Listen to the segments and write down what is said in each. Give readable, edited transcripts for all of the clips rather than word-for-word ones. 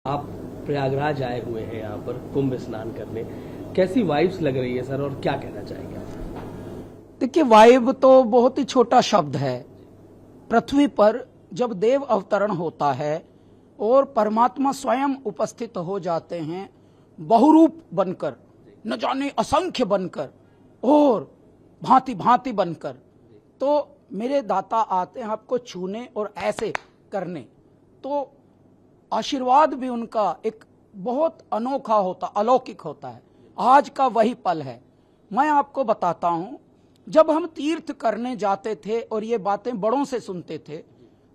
आप प्रयागराज आए हुए हैं यहाँ पर कुंभ स्नान करने, कैसी वाइब्स लग रही है सर और क्या कहना चाहेंगे आप? देखिए, वाइब तो बहुत ही छोटा शब्द है। पृथ्वी पर जब देव अवतरण होता है और परमात्मा स्वयं उपस्थित हो जाते हैं बहुरूप बनकर, न जाने असंख्य बनकर और भांति भांति बनकर, तो मेरे दाता आते हैं आपको छूने और ऐसे करने, तो आशीर्वाद भी उनका एक बहुत अनोखा होता, अलौकिक होता है। आज का वही पल है। मैं आपको बताता हूं, जब हम तीर्थ करने जाते थे और ये बातें बड़ों से सुनते थे,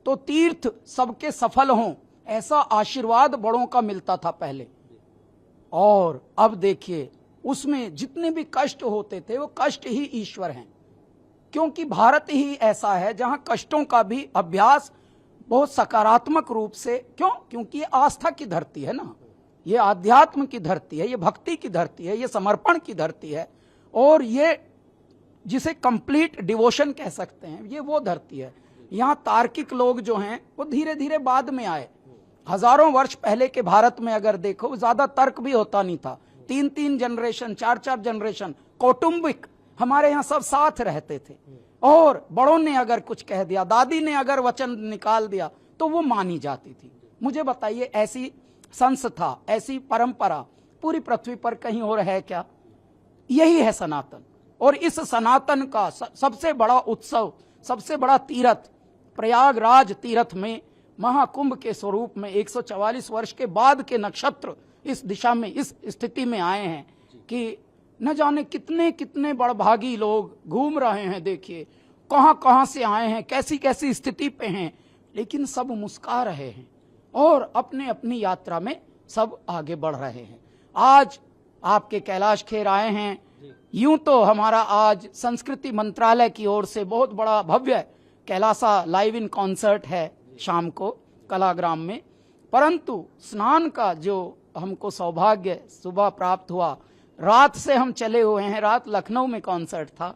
तो तीर्थ सबके सफल हों ऐसा आशीर्वाद बड़ों का मिलता था पहले। और अब देखिए, उसमें जितने भी कष्ट होते थे वो कष्ट ही ईश्वर हैं, क्योंकि भारत ही ऐसा है जहां कष्टों का भी अभ्यास बहुत सकारात्मक रूप से, क्योंकि ये आस्था की धरती है ना, ये आध्यात्म की धरती है, ये भक्ति की धरती है, ये समर्पण की धरती है, और ये जिसे कंप्लीट डिवोशन कह सकते हैं, ये वो धरती है। यहाँ तार्किक लोग जो हैं वो धीरे धीरे बाद में आए। हजारों वर्ष पहले के भारत में अगर देखो, ज्यादा तर्क भी होता नहीं था। 3-3 जनरेशन, 4-4 जनरेशन कौटुंबिक हमारे यहाँ सब साथ रहते थे, और बड़ों ने अगर कुछ कह दिया, दादी ने अगर वचन निकाल दिया, तो वो मानी जाती थी। मुझे बताइए, ऐसी संस्था, ऐसी परंपरा पूरी पृथ्वी पर कहीं और है क्या? यही है सनातन। और इस सनातन का सबसे बड़ा उत्सव, सबसे बड़ा तीर्थ प्रयागराज तीर्थ में महाकुंभ के स्वरूप में 144 वर्ष के बाद के नक्षत्र इस दिशा में, इस स्थिति में आए हैं कि न जाने कितने कितने बड़भागी लोग घूम रहे हैं। देखिए कहां कहां से आए हैं, कैसी कैसी स्थिति पे हैं, लेकिन सब मुस्कुरा रहे हैं और अपने अपनी यात्रा में सब आगे बढ़ रहे हैं। आज आपके कैलाश खेर आए हैं। यूं तो हमारा आज संस्कृति मंत्रालय की ओर से बहुत बड़ा भव्य कैलासा लाइव इन कॉन्सर्ट है शाम को कलाग्राम में, परंतु स्नान का जो हमको सौभाग्य सुबह प्राप्त हुआ, रात से हम चले हुए हैं। रात लखनऊ में कॉन्सर्ट था,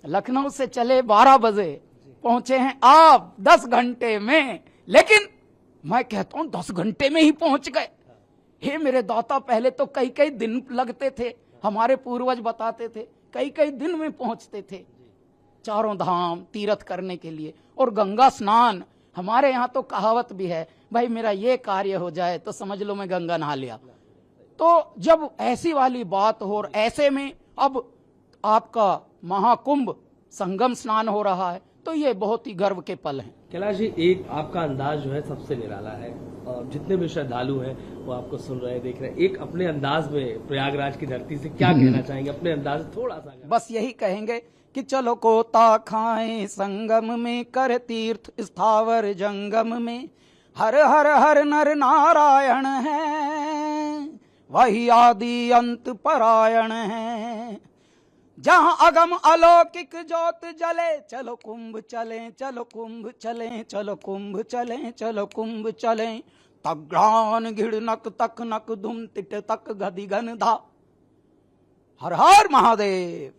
लखनऊ से चले 12 बजे पहुंचे हैं आप 10 घंटे में। लेकिन मैं कहता हूं 10 घंटे में ही पहुंच गए। हे मेरे दाता, पहले तो कई कई दिन लगते थे, हमारे पूर्वज बताते थे कई कई दिन में पहुंचते थे चारों धाम तीर्थ करने के लिए। और गंगा स्नान, हमारे यहाँ तो कहावत भी है, भाई मेरा ये कार्य हो जाए तो समझ लो मैं गंगा नहा लिया। तो जब ऐसी वाली बात हो, और ऐसे में अब आपका महाकुंभ संगम स्नान हो रहा है, तो ये बहुत ही गर्व के पल हैं। कैलाश जी, एक आपका अंदाज जो है सबसे निराला है, और जितने भी श्रद्धालु हैं वो आपको सुन रहे हैं, देख रहे हैं। एक अपने अंदाज में प्रयागराज की धरती से क्या कहना चाहेंगे? अपने अंदाज से थोड़ा सा। बस यही कहेंगे कि चलो कोता खाएं संगम में, कर तीर्थ स्थावर जंगम में, हर हर हर नर नारायण है, वही आदि अंत परायण है, जहां अगम अलौकिक ज्योत जले, चलो कुंभ चले, चलो कुंभ चले, चलो कुंभ चले, चलो कुंभ चले, तग्रान घिड़ नक तक नक धुम तिट तक गदि घन धा। हर हर महादेव।